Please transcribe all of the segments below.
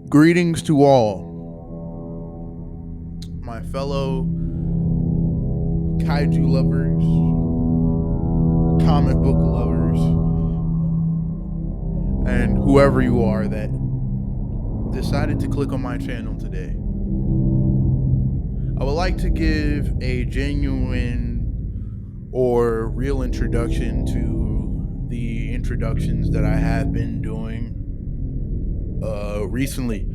Greetings to all, my fellow kaiju lovers, comic book lovers, and whoever you are that decided to click on my channel today. I would like to give a genuine or real introduction to the introductions that I have been doing recently.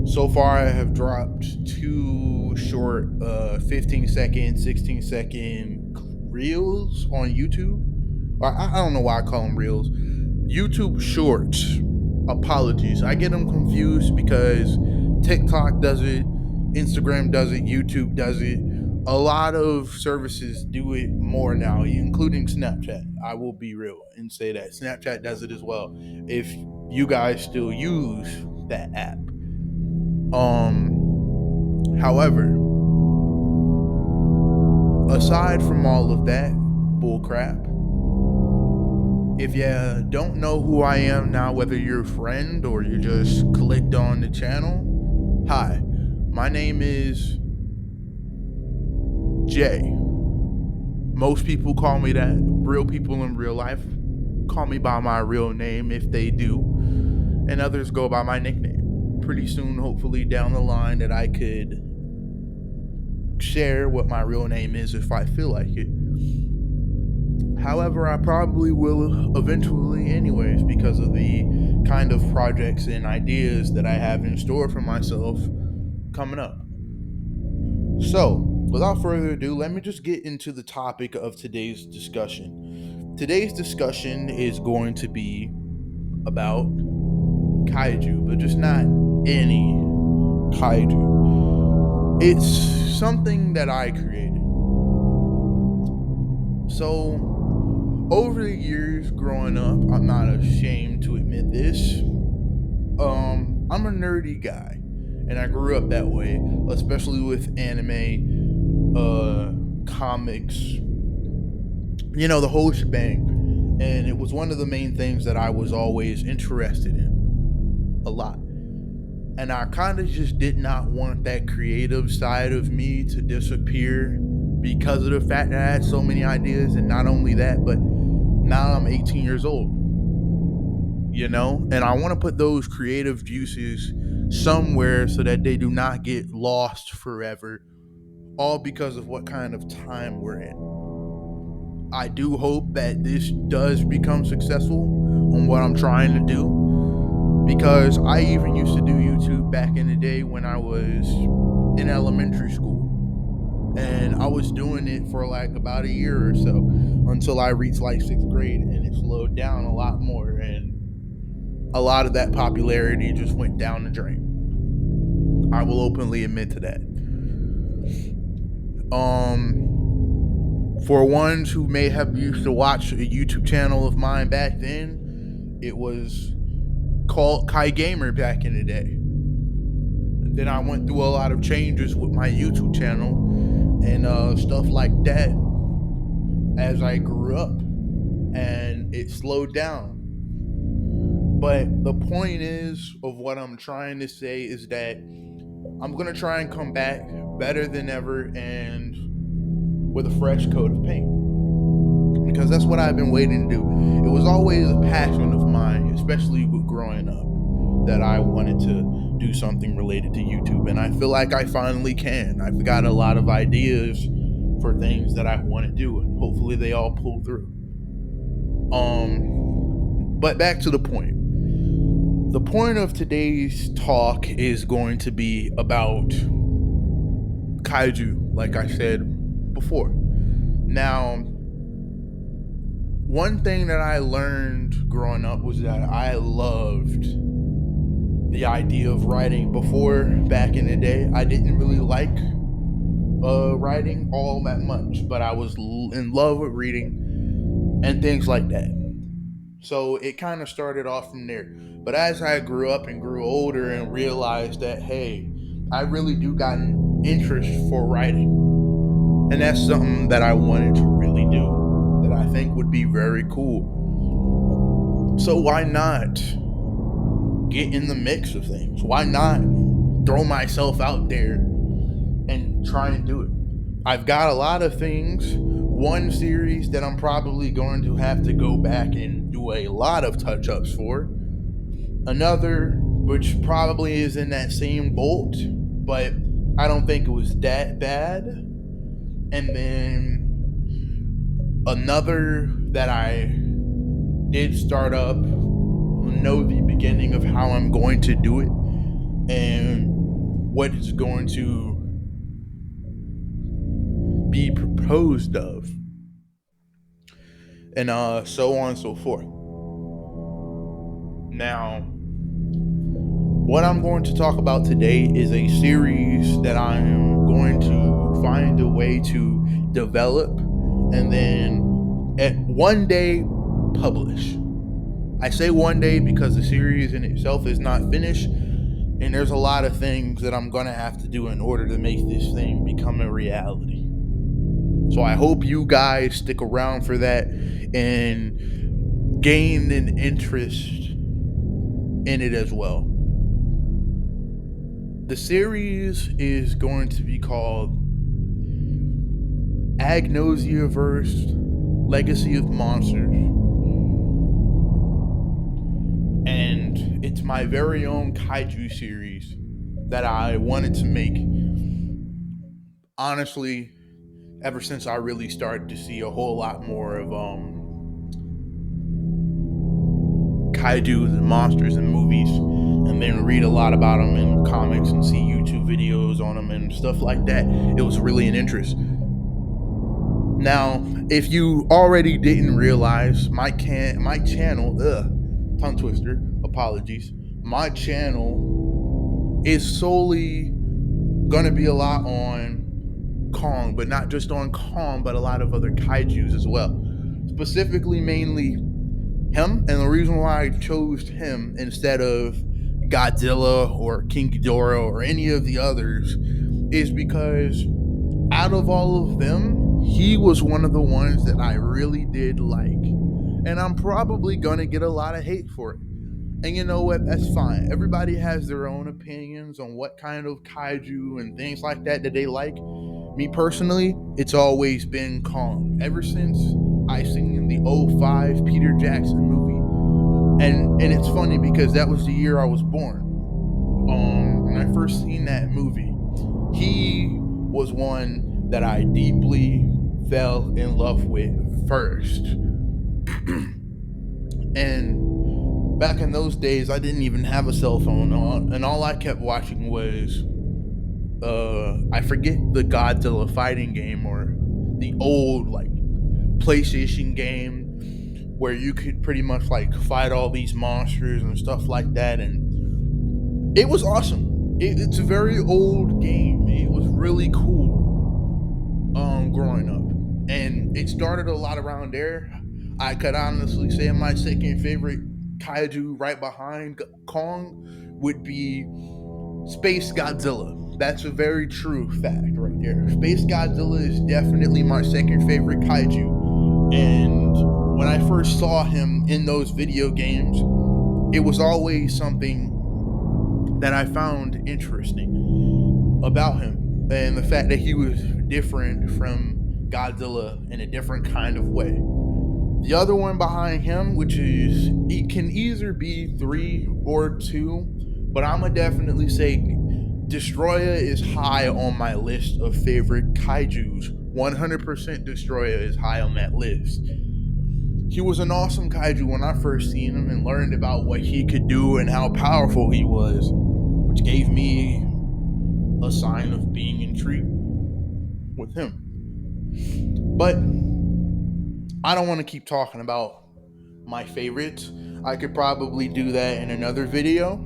So far, I have dropped two short 15-second, 16-second reels on YouTube. I don't know why I call them reels. YouTube shorts. Apologies. I get them confused because TikTok does it, Instagram does it, YouTube does it. A lot of services do it more now, including Snapchat. I will be real and say that Snapchat does it as well. If you guys still use that app. However, aside from all of that bullcrap, if you don't know who I am now, whether you're a friend or you just clicked on the channel, hi, my name is Jay. Most people call me that. Real people in real life call me by my real name if they do, and others go by my nickname. Pretty soon, hopefully down the line, that I could share what my real name is if I feel like it. However, I probably will eventually anyways, because of the kind of projects and ideas that I have in store for myself coming up. So, without further ado, let me just get into the topic of today's discussion. Today's discussion is going to be about kaiju, but just not any kaiju. It's something that I created. So, over the years growing up, I'm not ashamed to admit this. I'm a nerdy guy, and I grew up that way, especially with anime, comics, the whole shebang. And it was one of the main things that I was always interested in a lot. And I kind of just did not want that creative side of me to disappear because of the fact that I had so many ideas. And not only that, but now I'm 18 years old, and I want to put those creative juices somewhere so that they do not get lost forever, all because of what kind of time we're in. I do hope that this does become successful on what I'm trying to do, because I even used to do YouTube back in the day when I was in elementary school. And I was doing it for like about a year or so until I reached like 6th grade, and it slowed down a lot more, and a lot of that popularity just went down the drain. I will openly admit to that. For ones who may have used to watch a YouTube channel of mine back then, it was called Kai Gamer back in the day. And then I went through a lot of changes with my YouTube channel and stuff like that as I grew up, and it slowed down. But the point is of what I'm trying to say is that I'm going to try and come back better than ever and with a fresh coat of paint, because that's what I've been waiting to do. It was always a passion of mine, especially with growing up, that I wanted to do something related to YouTube, and I feel like I finally can. I've got a lot of ideas for things that I want to do, and hopefully they all pull through. But back to the point. The point of today's talk is going to be about kaiju, like I said before. Now, one thing that I learned growing up was that I loved the idea of writing. Before, back in the day, I didn't really like writing all that much, but I was in love with reading and things like that. So it kind of started off from there. But as I grew up and grew older and realized that, hey, I really do got an interest for writing, and that's something that I wanted to really do, that I think would be very cool. So why not get in the mix of things? Why not throw myself out there and try and do it? I've got a lot of things. One series that I'm probably going to have to go back and do a lot of touch ups for. Another, which probably is in that same boat, but I don't think it was that bad. And then another that I did start up, know the beginning of how I'm going to do it and what is going to be proposed of, and so on and so forth. Now, what I'm going to talk about today is a series that I am going to find a way to develop and then at one day publish. I say one day because the series in itself is not finished, and there's a lot of things that I'm going to have to do in order to make this thing become a reality. So I hope you guys stick around for that and gain an interest in it as well. The series is going to be called Agnosiaverse Legacy of Monsters. And it's my very own kaiju series that I wanted to make, honestly, ever since I really started to see a whole lot more of kaiju and monsters in movies, and then read a lot about them in comics and see YouTube videos on them and stuff like that. It was really an interest. Now, if you already didn't realize, my channel, tongue twister, apologies. My channel is solely gonna be a lot on Kong, but not just on Kong, but a lot of other kaijus as well. Specifically, mainly him, and the reason why I chose him instead of Godzilla or King Ghidorah or any of the others is because out of all of them, he was one of the ones that I really did like. And I'm probably gonna get a lot of hate for it. And you know what? That's fine. Everybody has their own opinions on what kind of kaiju and things like that they like. Me personally, it's always been Kong. Ever since I seen the 05 Peter Jackson movie. And it's funny because that was the year I was born. When I first seen that movie, he was one that I deeply fell in love with first. And back in those days, I didn't even have a cell phone, and all I kept watching was, I forget the Godzilla fighting game or the old like PlayStation game where you could pretty much like fight all these monsters and stuff like that, and it was awesome. It's a very old game. It was really cool growing up, and it started a lot around there. I could honestly say my second favorite kaiju right behind Kong would be Space Godzilla. That's a very true fact right there. Space Godzilla is definitely my second favorite kaiju. And when I first saw him in those video games, it was always something that I found interesting about him. And the fact that he was different from Godzilla in a different kind of way. The other one behind him, which is, it can either be 3 or 2, but I'm gonna definitely say Destroyer is high on my list of favorite kaijus. 100% Destroyer is high on that list. He was an awesome kaiju when I first seen him and learned about what he could do and how powerful he was, which gave me a sign of being intrigued with him. But I don't want to keep talking about my favorites. I could probably do that in another video,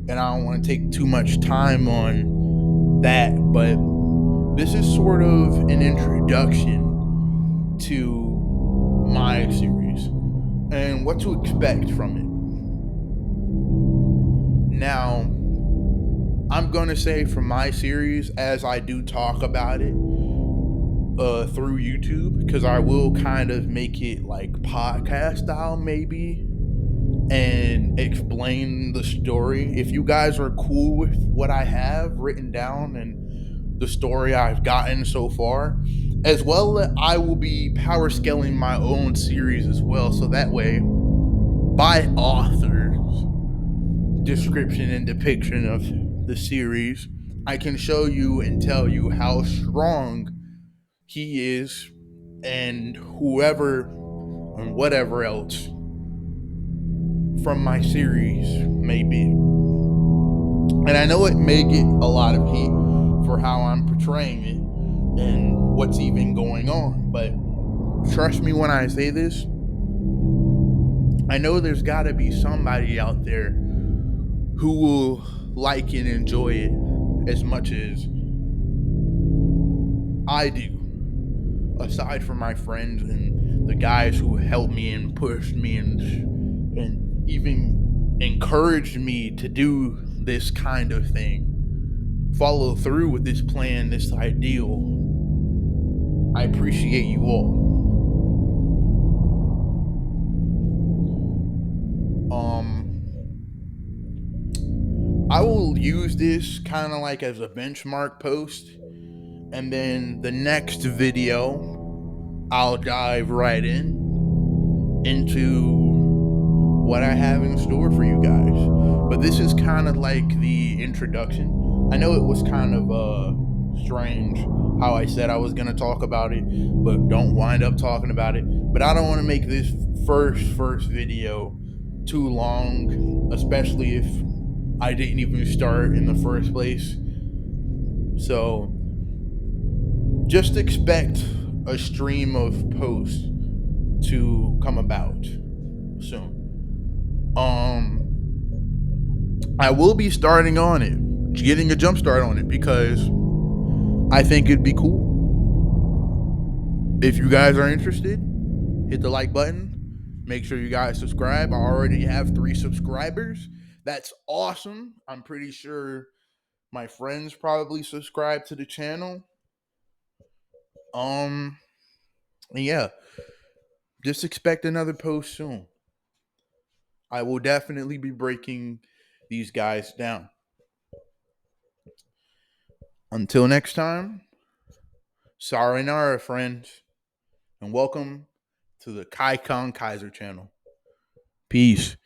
and I don't want to take too much time on that, but this is sort of an introduction to my series and what to expect from it. Now, I'm going to say for my series, as I do talk about it through YouTube, because I will kind of make it like podcast style maybe, and explain the story. If you guys are cool with what I have written down and the story I've gotten so far, as well, I will be power scaling my own series as well. So that way, by author's description and depiction of the series, I can show you and tell you how strong he is and whoever and whatever else from my series may be. And I know it may get a lot of heat for how I'm portraying it and what's even going on, but trust me when I say this, I know there's got to be somebody out there who will like and enjoy it as much as I do, aside from my friends and the guys who helped me and pushed me and even encouraged me to do this kind of thing, follow through with this plan, this ideal. I appreciate you all. I will use this kind of like as a benchmark post, and then the next video I'll dive right into what I have in store for you guys. But this is kind of like the introduction. I know it was kind of strange how I said I was going to talk about it, but don't wind up talking about it. But I don't want to make this first video too long, especially if I didn't even start in the first place. So just expect a stream of posts to come about soon. I will be starting on it, getting a jump start on it, because I think it'd be cool. If you guys are interested, hit the like button. Make sure you guys subscribe. I already have 3 subscribers. That's awesome. I'm pretty sure my friends probably subscribe to the channel. Yeah, just expect another post soon. I will definitely be breaking these guys down. Until next time, sayonara, friends, and welcome to the Kai Kong Kaiser channel. Peace.